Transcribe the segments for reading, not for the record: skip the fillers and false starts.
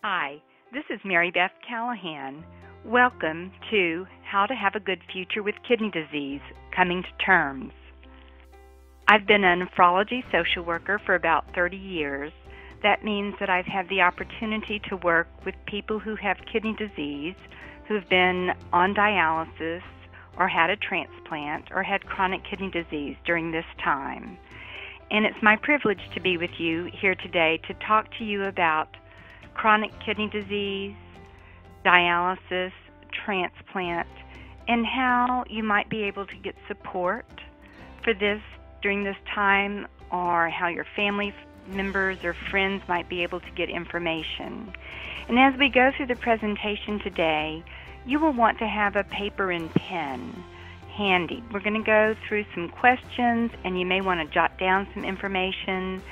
Hi, this is Mary Beth Callahan. Welcome to How to Have a Good Future with Kidney Disease, Coming to Terms. I've been a nephrology social worker for about 30 years. That means that I've had the opportunity to work with people who have kidney disease, who've been on dialysis or had a transplant or had chronic kidney disease during this time. And it's my privilege to be with you here today to talk to you about chronic kidney disease, dialysis, transplant, and how you might be able to get support for this during this time, or how your family members or friends might be able to get information. And as we go through the presentation today, you will want to have a paper and pen handy. We're going to go through some questions, and you may want to jot down some information.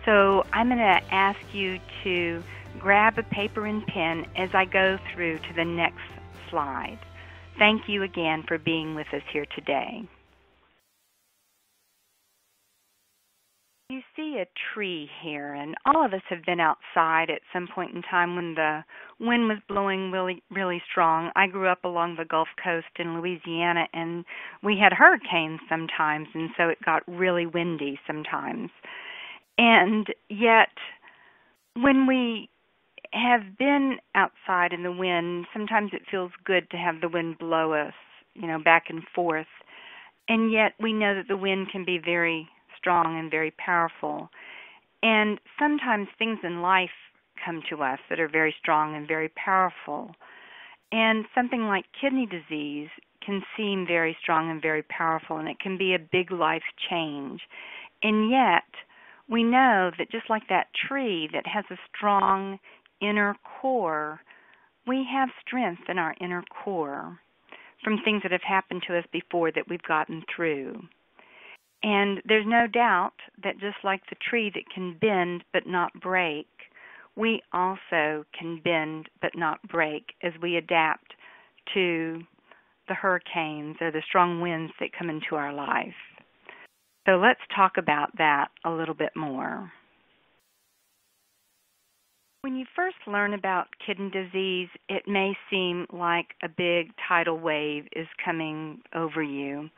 So I'm going to ask you to grab a paper and pen as I go through to the next slide. Thank you again for being with us here today. You see a tree here, and all of us have been outside at some point in time when the wind was blowing really, really strong. I grew up along the Gulf Coast in Louisiana, and we had hurricanes sometimes, and so it got really windy sometimes. And yet, when we have been outside in the wind, sometimes it feels good to have the wind blow us, back and forth. And yet we know that the wind can be very strong and very powerful. And sometimes things in life come to us that are very strong and very powerful. And something like kidney disease can seem very strong and very powerful, and it can be a big life change. And yet we know that just like that tree that has a strong inner core, we have strength in our inner core from things that have happened to us before that we've gotten through. And there's no doubt that just like the tree that can bend but not break, we also can bend but not break as we adapt to the hurricanes or the strong winds that come into our life. So let's talk about that a little bit more. When you first learn about kidney disease, it may seem like a big tidal wave is coming over you.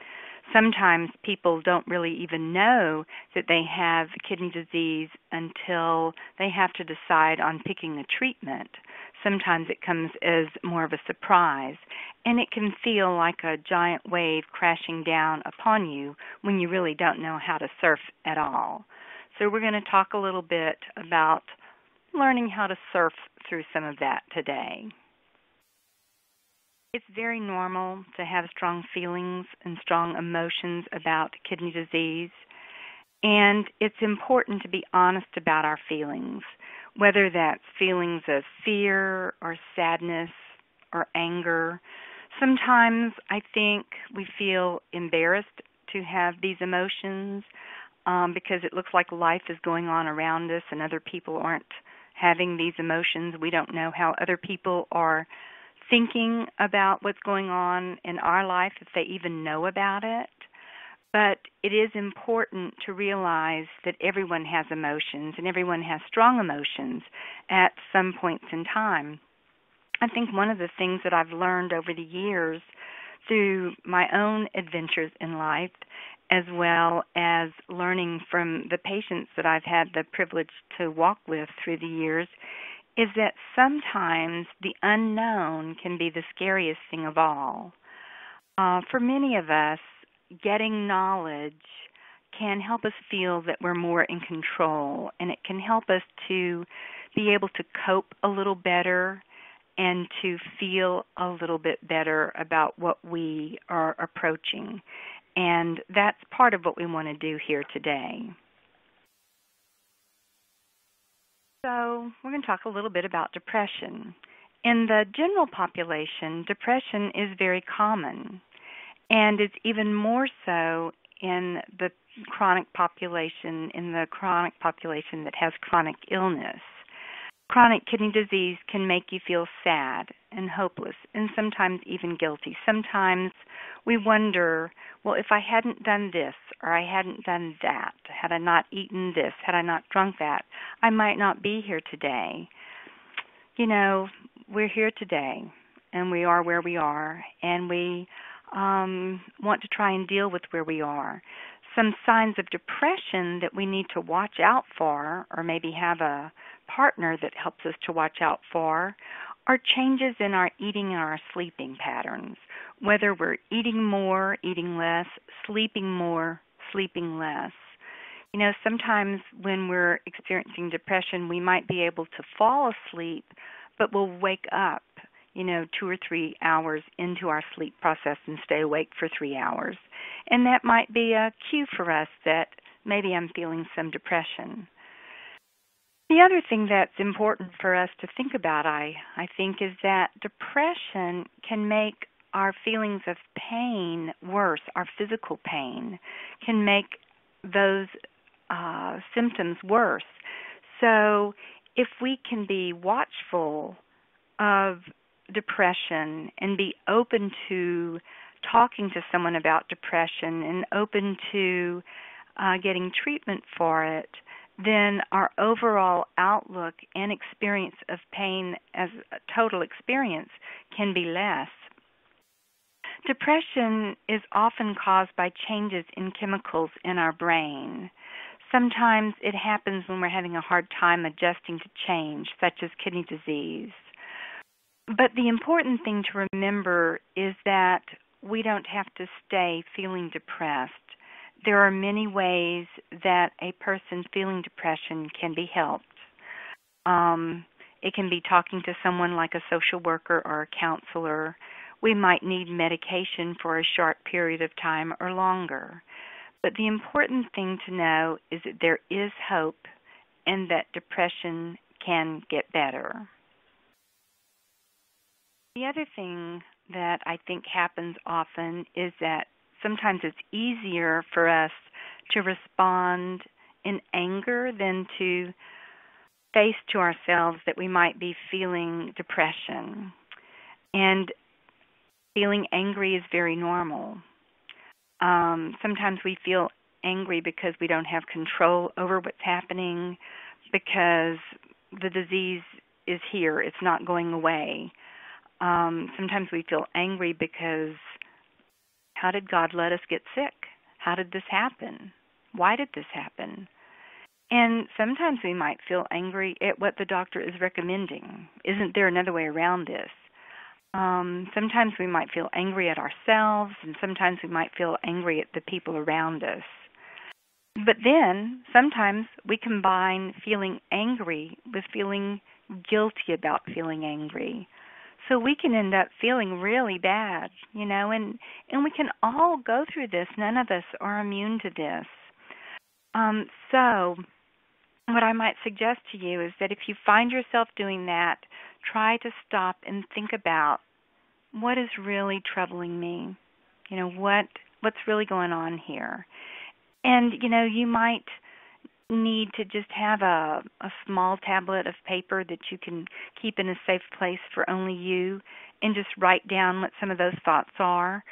Sometimes people don't really even know that they have kidney disease until they have to decide on picking a treatment. Sometimes it comes as more of a surprise, and it can feel like a giant wave crashing down upon you when you really don't know how to surf at all. So we're going to talk a little bit about learning how to surf through some of that today. It's very normal to have strong feelings and strong emotions about kidney disease, and it's important to be honest about our feelings, whether that's feelings of fear or sadness or anger. Sometimes I think we feel embarrassed to have these emotions because it looks like life is going on around us and other people aren't having these emotions. We don't know how other people are thinking about what's going on in our life, if they even know about it. But it is important to realize that everyone has emotions and everyone has strong emotions at some points in time. I think one of the things that I've learned over the years through my own adventures in life, as well as learning from the patients that I've had the privilege to walk with through the years, is that sometimes the unknown can be the scariest thing of all. For many of us, getting knowledge can help us feel that we're more in control, and it can help us to be able to cope a little better and to feel a little bit better about what we are approaching. And that's part of what we want to do here today. So we're going to talk a little bit about depression. In the general population, depression is very common, and it's even more so in the chronic population that has chronic illness. Chronic kidney disease can make you feel sad and hopeless and sometimes even guilty. Sometimes we wonder, well, if I hadn't done this or I hadn't done that, had I not eaten this, had I not drunk that, I might not be here today. you know, we're here today, and we are where we are, and we want to try and deal with where we are. Some signs of depression that we need to watch out for, or maybe have a partner that helps us to watch out for, are changes in our eating and our sleeping patterns, whether we're eating more, eating less, sleeping more, sleeping less. You know, sometimes when we're experiencing depression, we might be able to fall asleep, but we'll wake up, 2 or 3 hours into our sleep process and stay awake for 3 hours. And that might be a cue for us that maybe I'm feeling some depression. The other thing that's important for us to think about, I think, is that depression can make our feelings of pain worse. Our physical pain can make those symptoms worse. So if we can be watchful of depression and be open to talking to someone about depression and open to getting treatment for it, then our overall outlook and experience of pain as a total experience can be less. Depression is often caused by changes in chemicals in our brain. Sometimes it happens when we're having a hard time adjusting to change, such as kidney disease. But the important thing to remember is that we don't have to stay feeling depressed. There are many ways that a person feeling depression can be helped. It can be talking to someone like a social worker or a counselor. We might need medication for a short period of time or longer. But the important thing to know is that there is hope and that depression can get better. The other thing that I think happens often is that sometimes it's easier for us to respond in anger than to face to ourselves that we might be feeling depression. And feeling angry is very normal. Sometimes we feel angry because we don't have control over what's happening, because the disease is here. It's not going away. Sometimes we feel angry because how did God let us get sick? How did this happen? Why did this happen? And sometimes we might feel angry at what the doctor is recommending. Isn't there another way around this? Sometimes we might feel angry at ourselves, and sometimes we might feel angry at the people around us. But then sometimes we combine feeling angry with feeling guilty about feeling angry. So we can end up feeling really bad, and we can all go through this. None of us are immune to this. So what I might suggest to you is that if you find yourself doing that, try to stop and think about what is really troubling me. What's really going on here. And, you might need to just have a small tablet of paper that you can keep in a safe place for only you and just write down what some of those thoughts are.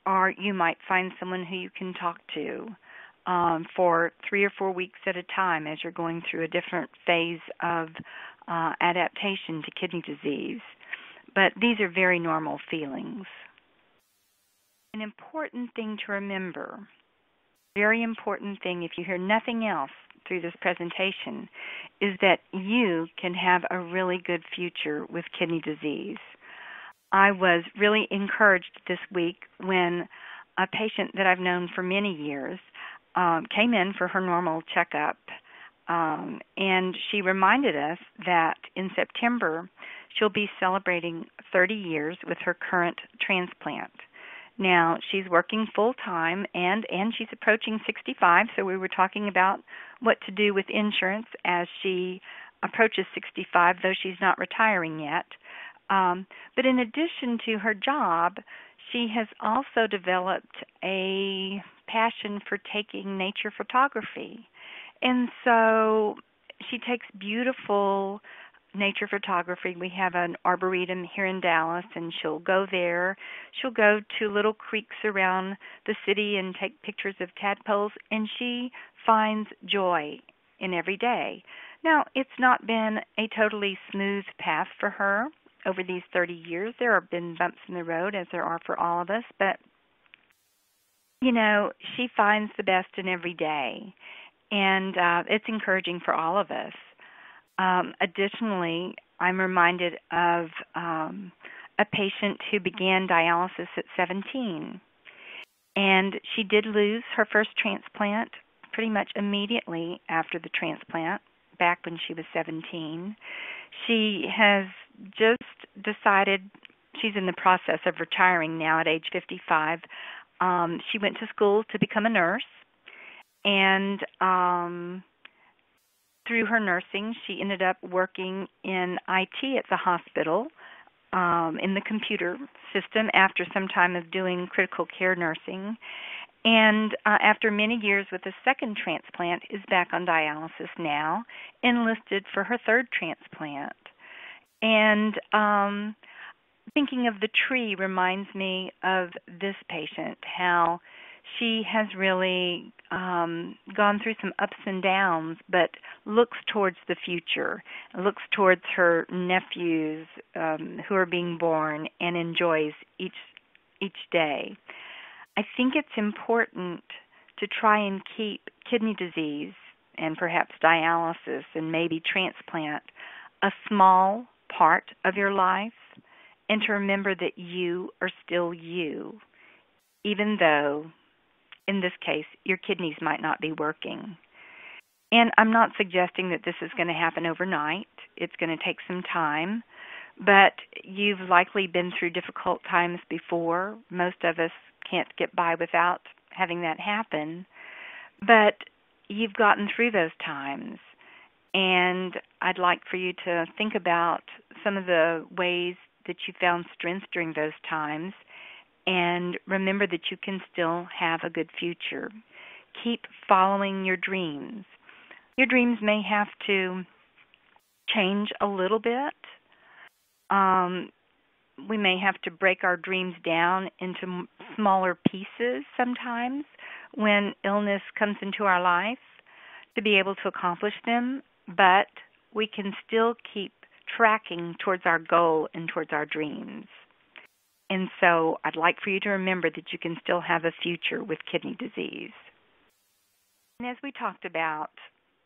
Or you might find someone who you can talk to for 3 or 4 weeks at a time as you're going through a different phase of adaptation to kidney disease. But these are very normal feelings. An important thing to remember, very important thing, if you hear nothing else through this presentation, is that you can have a really good future with kidney disease. I was really encouraged this week when a patient that I've known for many years came in for her normal checkup, and she reminded us that in September she'll be celebrating 30 years with her current transplant. Now, she's working full-time, and she's approaching 65, so we were talking about what to do with insurance as she approaches 65, though she's not retiring yet. But in addition to her job, she has also developed a passion for taking nature photography. And so she takes beautiful nature photography. We have an arboretum here in Dallas, and she'll go there. She'll go to little creeks around the city and take pictures of tadpoles, and she finds joy in every day. Now, it's not been a totally smooth path for her over these 30 years. There have been bumps in the road, as there are for all of us, but, she finds the best in every day, and it's encouraging for all of us. Additionally, I'm reminded of a patient who began dialysis at 17, and she did lose her first transplant pretty much immediately after the transplant, back when she was 17. She has just decided she's in the process of retiring now at age 55. She went to school to become a nurse, and through her nursing, she ended up working in IT at the hospital, in the computer system after some time of doing critical care nursing. And after many years with a second transplant, is back on dialysis now, enlisted for her third transplant. And thinking of the tree reminds me of this patient, how she has really gone through some ups and downs, but looks towards the future, looks towards her nephews who are being born, and enjoys each day. I think it's important to try and keep kidney disease and perhaps dialysis and maybe transplant a small part of your life, and to remember that you are still you, even though, in this case, your kidneys might not be working. And I'm not suggesting that this is going to happen overnight. It's going to take some time, but you've likely been through difficult times before. Most of us can't get by without having that happen, but you've gotten through those times, and I'd like for you to think about some of the ways that you found strength during those times, and remember that you can still have a good future. Keep following your dreams. Your dreams may have to change a little bit. We may have to break our dreams down into smaller pieces sometimes when illness comes into our life to be able to accomplish them, but we can still keep tracking towards our goal and towards our dreams. And so I'd like for you to remember that you can still have a future with kidney disease. And as we talked about,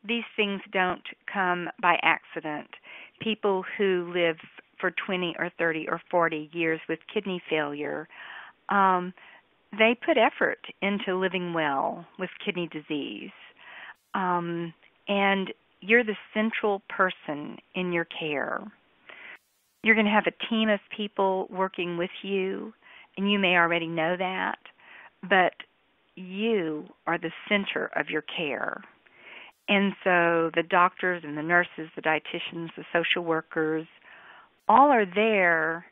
these things don't come by accident. People who live for 20 or 30 or 40 years with kidney failure, they put effort into living well with kidney disease. And you're the central person in your care. You're going to have a team of people working with you, and you may already know that, but you are the center of your care. And so the doctors and the nurses, the dietitians, the social workers, all are there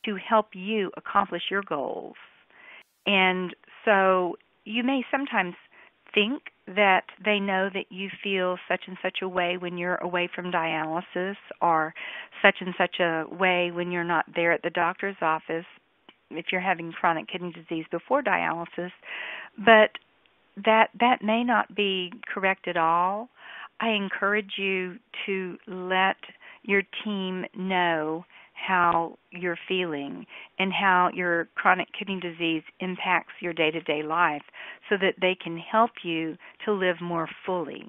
to help you accomplish your goals. And so you may sometimes think that they know that you feel such and such a way when you're away from dialysis, or such and such a way when you're not there at the doctor's office if you're having chronic kidney disease before dialysis, but that may not be correct at all. I encourage you to let your team know how you're feeling and how your chronic kidney disease impacts your day-to-day life so that they can help you to live more fully.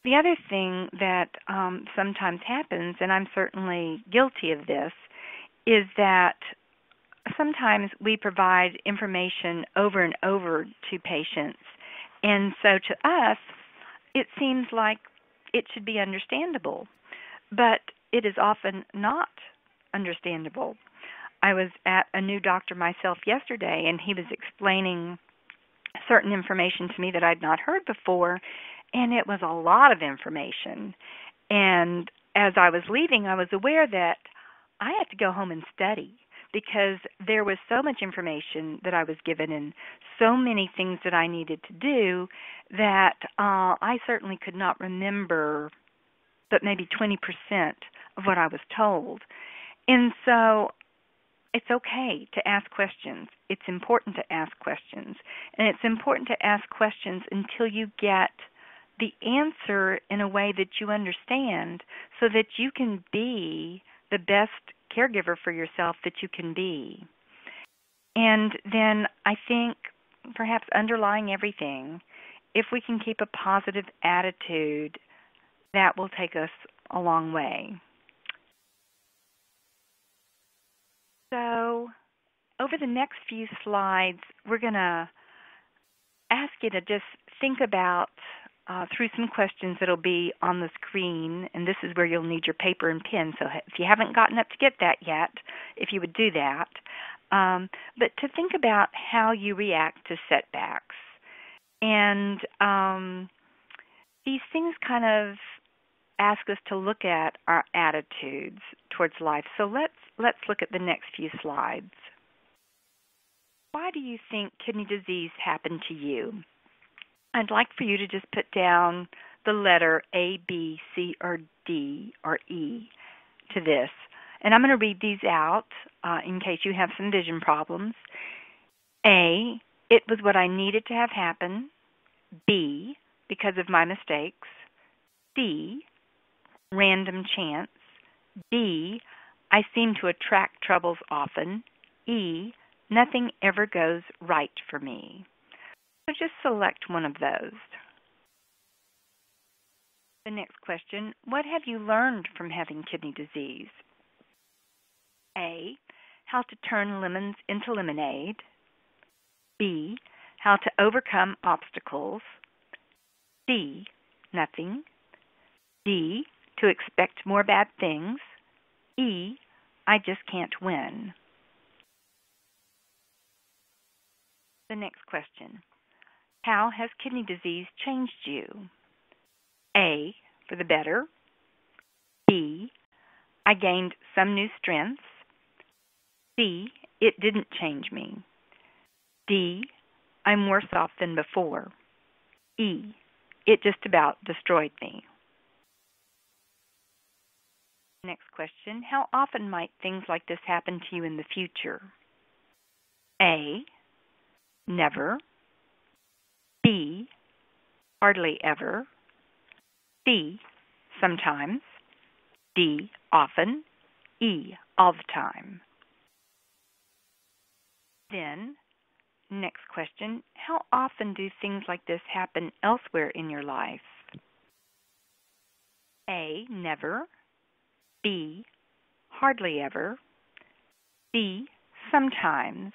The other thing that sometimes happens, and I'm certainly guilty of this, is that sometimes we provide information over and over to patients, and so to us it seems like it should be understandable, but it is often not understandable. I was at a new doctor myself yesterday, and he was explaining certain information to me that I'd not heard before, and it was a lot of information. And as I was leaving, I was aware that I had to go home and study, because there was so much information that I was given and so many things that I needed to do that I certainly could not remember but maybe 20% of what I was told. And so it's okay to ask questions. It's important to ask questions. And it's important to ask questions until you get the answer in a way that you understand so that you can be the best caregiver for yourself that you can be. And then I think perhaps underlying everything, if we can keep a positive attitude, that will take us a long way. So over the next few slides, we're going to ask you to just think about through some questions that will be on the screen, and this is where you'll need your paper and pen. So if you haven't gotten up to get that yet, if you would do that. But to think about how you react to setbacks. And these things kind of ask us to look at our attitudes towards life. So let's look at the next few slides. Why do you think kidney disease happened to you? I'd like for you to just put down the letter A, B, C, or D, or E to this. And I'm going to read these out in case you have some vision problems. A, it was what I needed to have happen. B, because of my mistakes. C, random chance. D, I seem to attract troubles often. E, nothing ever goes right for me. So just select one of those. The next question, what have you learned from having kidney disease? A, how to turn lemons into lemonade. B, how to overcome obstacles. C, nothing. D, to expect more bad things. E, I just can't win. The next question, how has kidney disease changed you? A, for the better. B, I gained some new strengths. C, it didn't change me. D, I'm worse off than before. E, it just about destroyed me. Next question, how often might things like this happen to you in the future? A, never. B, hardly ever. C, sometimes. D, often. E, all the time. Then, next question, how often do things like this happen elsewhere in your life? A, never. B, hardly ever. C, sometimes.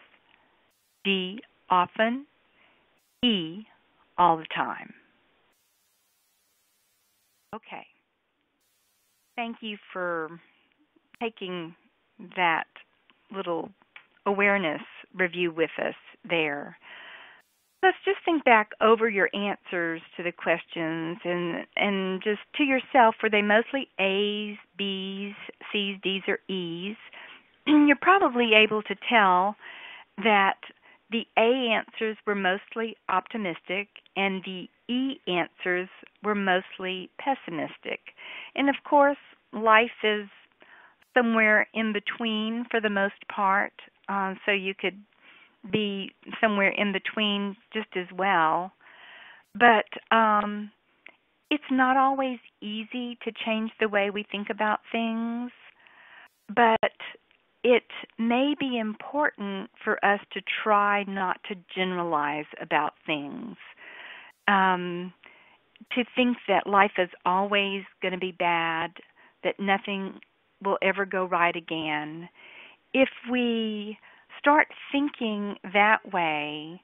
D, often. E, all the time. Okay. Thank you for taking that little awareness review with us there. Let's just think back over your answers to the questions and just to yourself, were they mostly A's, B's, C's, D's, or E's? You're probably able to tell that the A answers were mostly optimistic and the E answers were mostly pessimistic. And of course, life is somewhere in between for the most part, so you could be somewhere in between just as well. But it's not always easy to change the way we think about things, but it may be important for us to try not to generalize about things, to think that life is always going to be bad, that nothing will ever go right again. If we start thinking that way,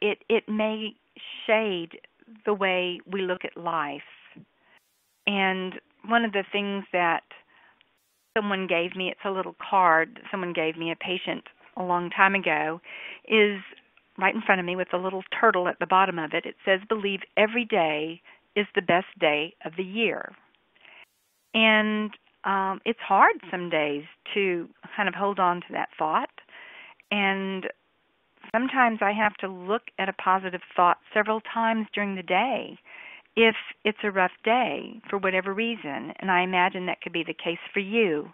it may shade the way we look at life. And one of the things that someone gave me, it's a little card someone gave me, a patient a long time ago, is right in front of me with a little turtle at the bottom of it. It says, believe every day is the best day of the year. And it's hard some days to kind of hold on to that thought. And sometimes I have to look at a positive thought several times during the day if it's a rough day for whatever reason. And I imagine that could be the case for you.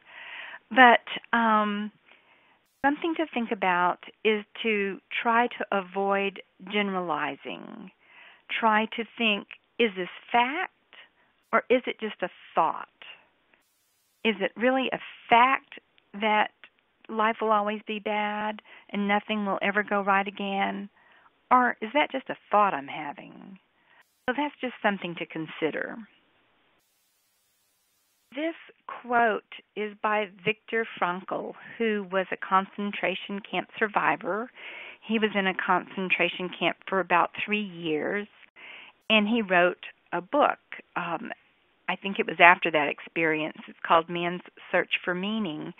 But something to think about is to try to avoid generalizing, try to think, is this fact or is it just a thought? Is it really a fact that life will always be bad and nothing will ever go right again? Or is that just a thought I'm having? So that's just something to consider. This quote is by Viktor Frankl, who was a concentration camp survivor. He was in a concentration camp for about 3 years, and he wrote a book. I think it was after that experience. It's called Man's Search for Meaning.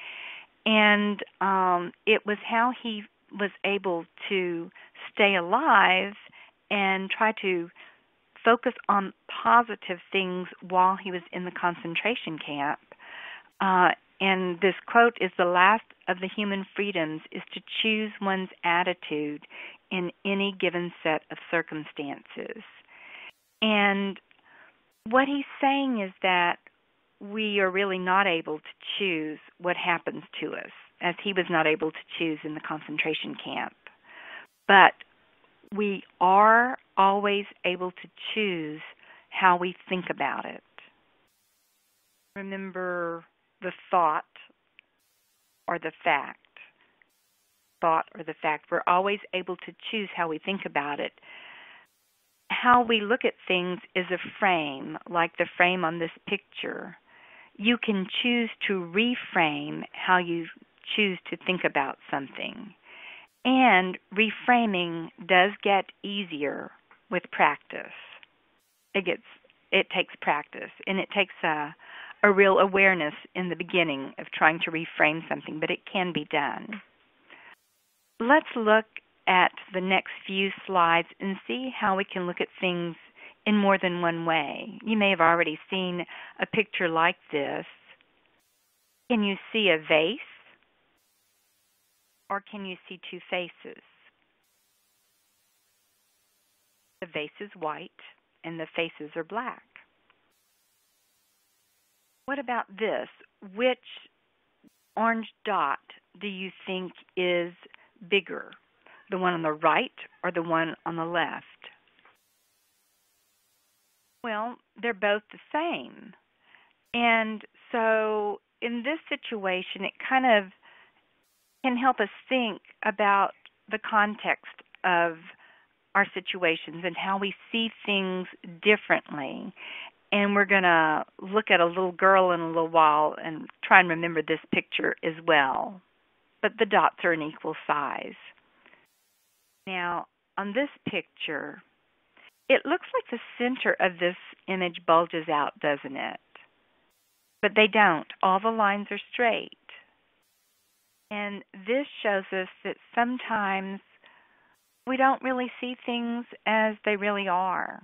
And it was how he was able to stay alive and try to focus on positive things while he was in the concentration camp. And this quote is, the last of the human freedoms is to choose one's attitude in any given set of circumstances. And what he's saying is that we are really not able to choose what happens to us, as he was not able to choose in the concentration camp. But we are always able to choose how we think about it. Remember the thought or the fact. Thought or the fact. We're always able to choose how we think about it. How we look at things is a frame, like the frame on this picture. You can choose to reframe how you choose to think about something. And reframing does get easier with practice. It takes practice, and it takes a real awareness in the beginning of trying to reframe something, but it can be done. Let's look at the next few slides and see how we can look at things in more than one way. You may have already seen a picture like this. Can you see a vase? Or can you see two faces? The vase is white and the faces are black. What about this? Which orange dot do you think is bigger? The one on the right or the one on the left? Well, they're both the same. And so in this situation, it kind of can help us think about the context of our situations and how we see things differently. And we're going to look at a little girl in a little while and try and remember this picture as well. But the dots are an equal size. Now, on this picture, it looks like the center of this image bulges out, doesn't it? But they don't. All the lines are straight. And this shows us that sometimes we don't really see things as they really are.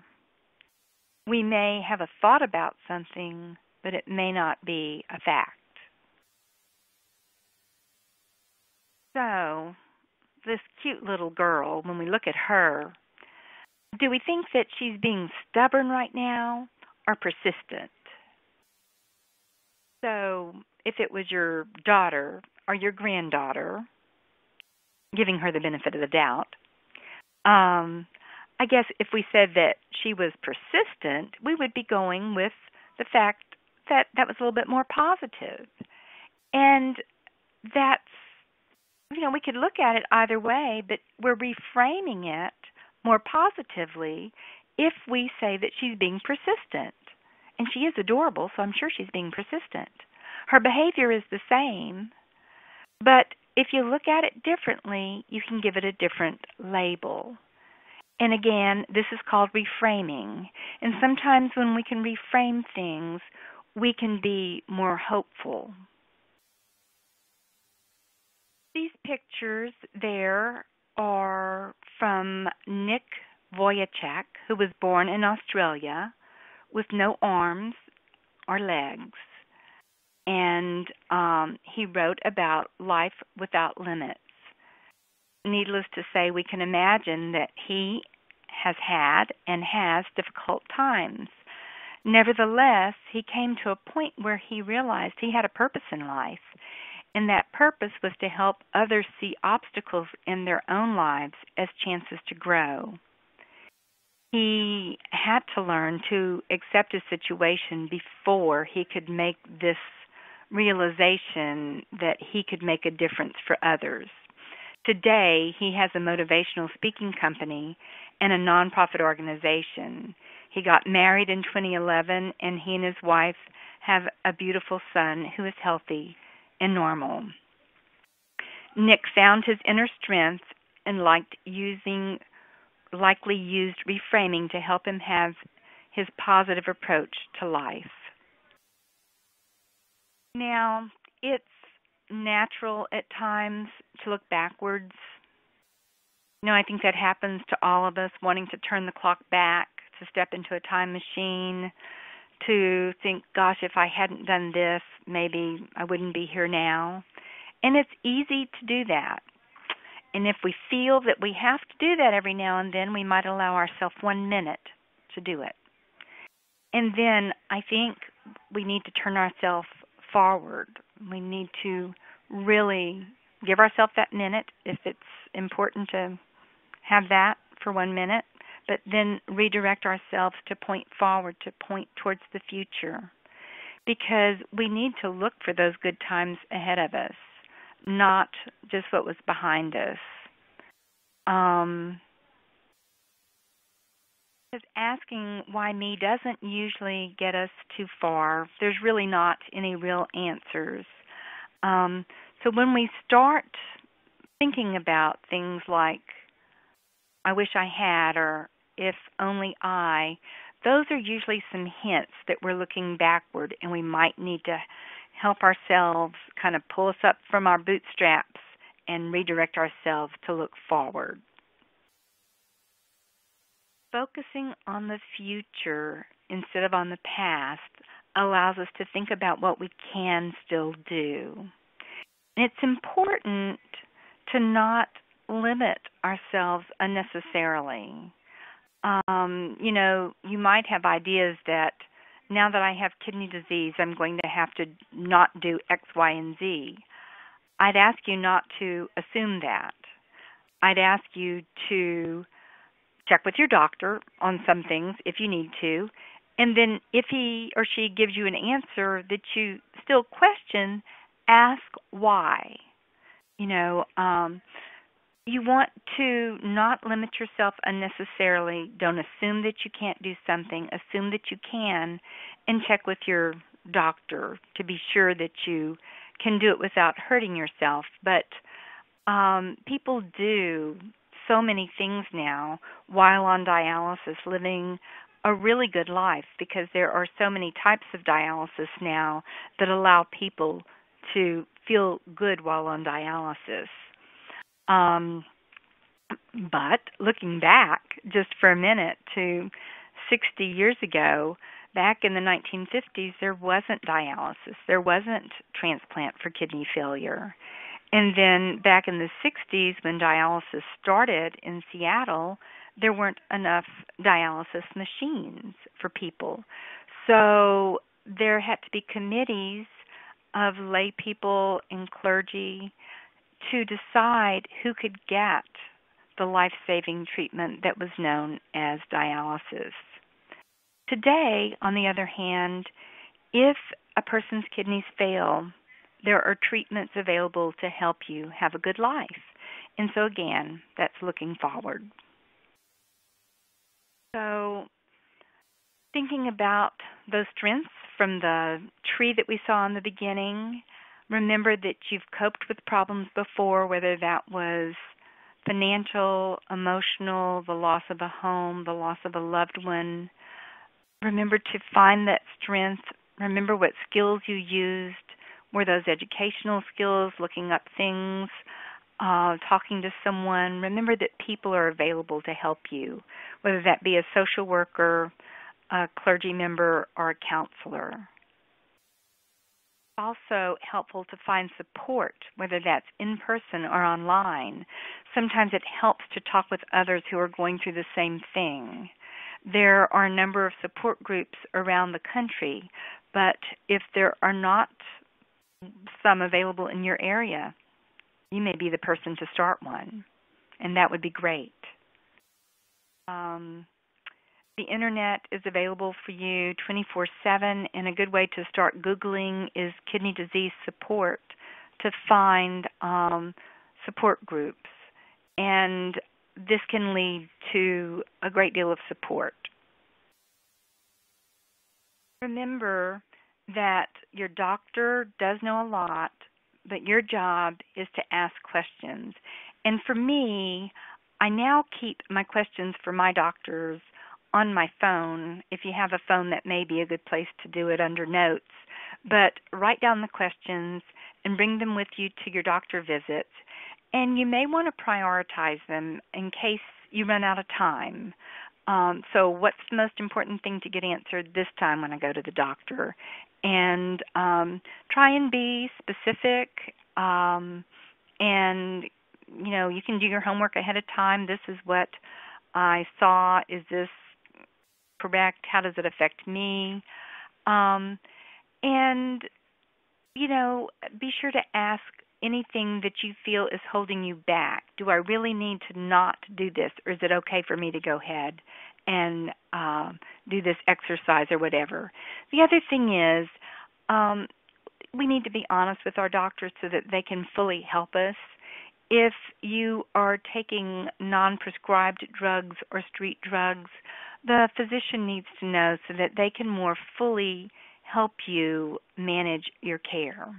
We may have a thought about something, but it may not be a fact. So, this cute little girl, when we look at her, do we think that she's being stubborn right now or persistent? So, if it was your daughter or your granddaughter, giving her the benefit of the doubt, I guess if we said that she was persistent, we would be going with the fact that that was a little bit more positive. And that's, we could look at it either way, but we're reframing it more positively if we say that she's being persistent. And she is adorable, so I'm sure she's being persistent. Her behavior is the same, but if you look at it differently, you can give it a different label. And again, this is called reframing. And sometimes when we can reframe things, we can be more hopeful. These pictures there are from Nick Vujicic, who was born in Australia with no arms or legs. And he wrote about life without limits. Needless to say, we can imagine that he has had and has difficult times. Nevertheless, he came to a point where he realized he had a purpose in life, and that purpose was to help others see obstacles in their own lives as chances to grow. he had to learn to accept his situation before he could make this realization that he could make a difference for others. Today, he has a motivational speaking company and a nonprofit organization. He got married in 2011, and he and his wife have a beautiful son who is healthy and normal. Nick found his inner strength and likely used reframing to help him have his positive approach to life. Now, it's natural at times to look backwards. I think that happens to all of us, wanting to turn the clock back, to step into a time machine, to think, gosh, if I hadn't done this, maybe I wouldn't be here now. And it's easy to do that. And if we feel that we have to do that every now and then, we might allow ourselves 1 minute to do it. And then I think we need to turn ourselves forward. We need to really give ourselves that minute if it's important to have that for 1 minute, but then redirect ourselves to point forward, to point towards the future. Because we need to look for those good times ahead of us, not just what was behind us. Because asking why me doesn't usually get us too far. There's really not any real answers. So when we start thinking about things like, I wish I had, or if only those are usually some hints that we're looking backward, and we might need to help ourselves kind of pull us up from our bootstraps and redirect ourselves to look forward. Focusing on the future instead of on the past allows us to think about what we can still do. And it's important to not limit ourselves unnecessarily. You might have ideas that now that I have kidney disease, I'm going to have to not do X, Y, and Z. I'd ask you not to assume that. I'd ask you to check with your doctor on some things if you need to, and then if he or she gives you an answer that you still question, ask why. You want to not limit yourself unnecessarily. Don't assume that you can't do something. Assume that you can, and check with your doctor to be sure that you can do it without hurting yourself. But people do so many things now while on dialysis, living a really good life, because there are so many types of dialysis now that allow people to feel good while on dialysis. But looking back just for a minute to 60 years ago, back in the 1950s, there wasn't dialysis. There wasn't transplant for kidney failure. And then back in the 60s, when dialysis started in Seattle, there weren't enough dialysis machines for people. So there had to be committees of lay people and clergy to decide who could get the life-saving treatment that was known as dialysis. Today, on the other hand, if a person's kidneys fail, there are treatments available to help you have a good life. And so again, that's looking forward. So thinking about those strengths from the tree that we saw in the beginning, remember that you've coped with problems before, whether that was financial, emotional, the loss of a home, the loss of a loved one. Remember to find that strength. Remember what skills you used. Were those educational skills, looking up things, talking to someone? Remember that people are available to help you, whether that be a social worker, a clergy member, or a counselor. Also helpful to find support, whether that's in person or online. Sometimes it helps to talk with others who are going through the same thing. There are a number of support groups around the country, but if there are not some available in your area, you may be the person to start one, and that would be great. The internet is available for you 24/7, and a good way to start Googling is kidney disease support to find support groups. And this can lead to a great deal of support. Remember that your doctor does know a lot, but your job is to ask questions. And for me, I now keep my questions for my doctors on my phone. If you have a phone, that may be a good place to do it under notes. But write down the questions and bring them with you to your doctor visits. And you may want to prioritize them in case you run out of time. So what's the most important thing to get answered this time when I go to the doctor? And try and be specific. And, you know, you can do your homework ahead of time. This is what I saw. Is this correct? How does it affect me? And, you know, be sure to ask anything that you feel is holding you back. Do I really need to not do this, or is it okay for me to go ahead and do this exercise or whatever? The other thing is we need to be honest with our doctors so that they can fully help us. If you are taking non-prescribed drugs or street drugs, the physician needs to know so that they can more fully help you manage your care.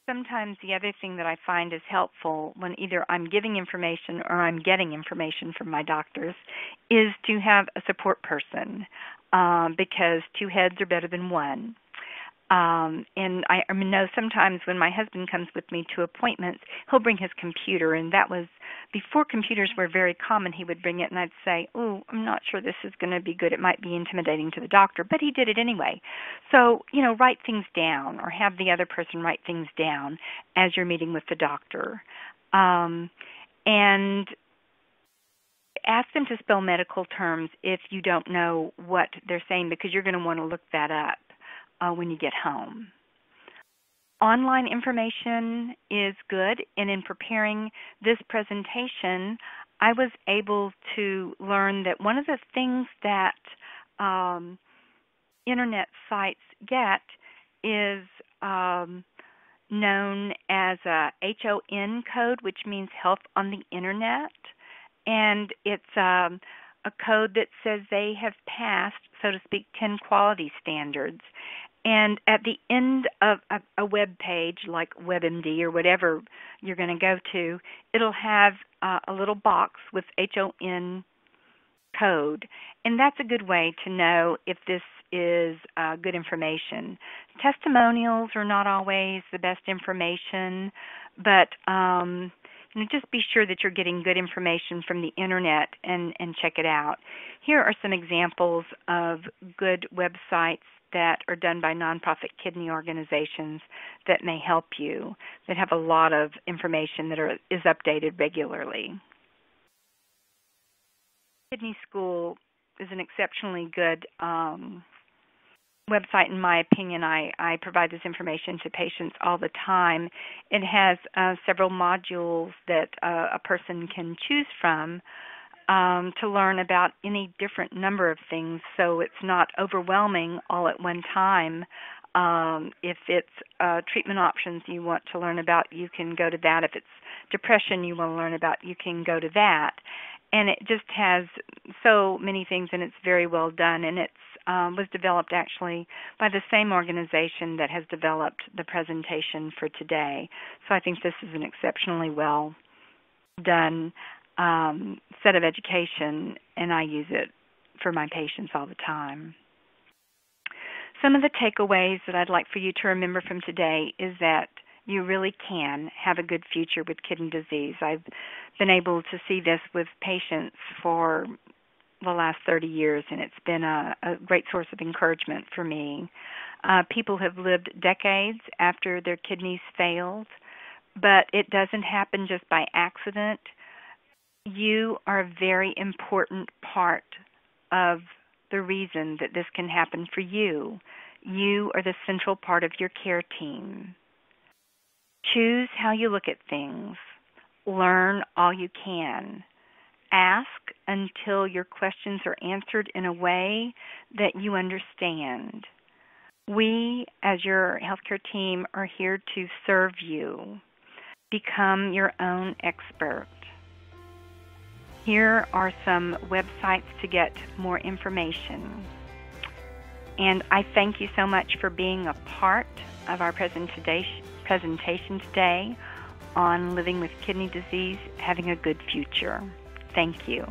Sometimes the other thing that I find is helpful when either I'm giving information or I'm getting information from my doctors is to have a support person because two heads are better than one. And I know sometimes when my husband comes with me to appointments, he'll bring his computer, and that was before computers were very common. He would bring it, and I'd say, "Oh, I'm not sure this is going to be good. It might be intimidating to the doctor," but he did it anyway. So, you know, write things down or have the other person write things down as you're meeting with the doctor. And ask them to spell medical terms if you don't know what they're saying, because you're going to want to look that up when you get home. Online information is good, and in preparing this presentation, I was able to learn that one of the things that internet sites get is known as a HON code, which means Health on the Internet, and it's a code that says they have passed, so to speak, 10 quality standards. And at the end of a web page like WebMD or whatever you're going to go to, it'll have a little box with HON code. And that's a good way to know if this is good information. Testimonials are not always the best information, but just be sure that you're getting good information from the internet and check it out. Here are some examples of good websites that are done by nonprofit kidney organizations that may help you, that have a lot of information that is updated regularly. Kidney School is an exceptionally good website, in my opinion. I provide this information to patients all the time. It has several modules that a person can choose from to learn about any different number of things, so it's not overwhelming all at one time. If it's treatment options you want to learn about, you can go to that. If it's depression you want to learn about, you can go to that. And it just has so many things, and it's very well done. And it was developed actually by the same organization that has developed the presentation for today. So I think this is an exceptionally well done set of education, and I use it for my patients all the time. Some of the takeaways that I'd like for you to remember from today is that you really can have a good future with kidney disease. I've been able to see this with patients for the last 30 years, and it's been a great source of encouragement for me. People have lived decades after their kidneys failed, but it doesn't happen just by accident. You are a very important part of the reason that this can happen for you. You are the central part of your care team. Choose how you look at things. Learn all you can. ask until your questions are answered in a way that you understand. We, as your healthcare team, are here to serve you. Become your own expert. Here are some websites to get more information. And I thank you so much for being a part of our presentation today on living with kidney disease, having a good future. Thank you.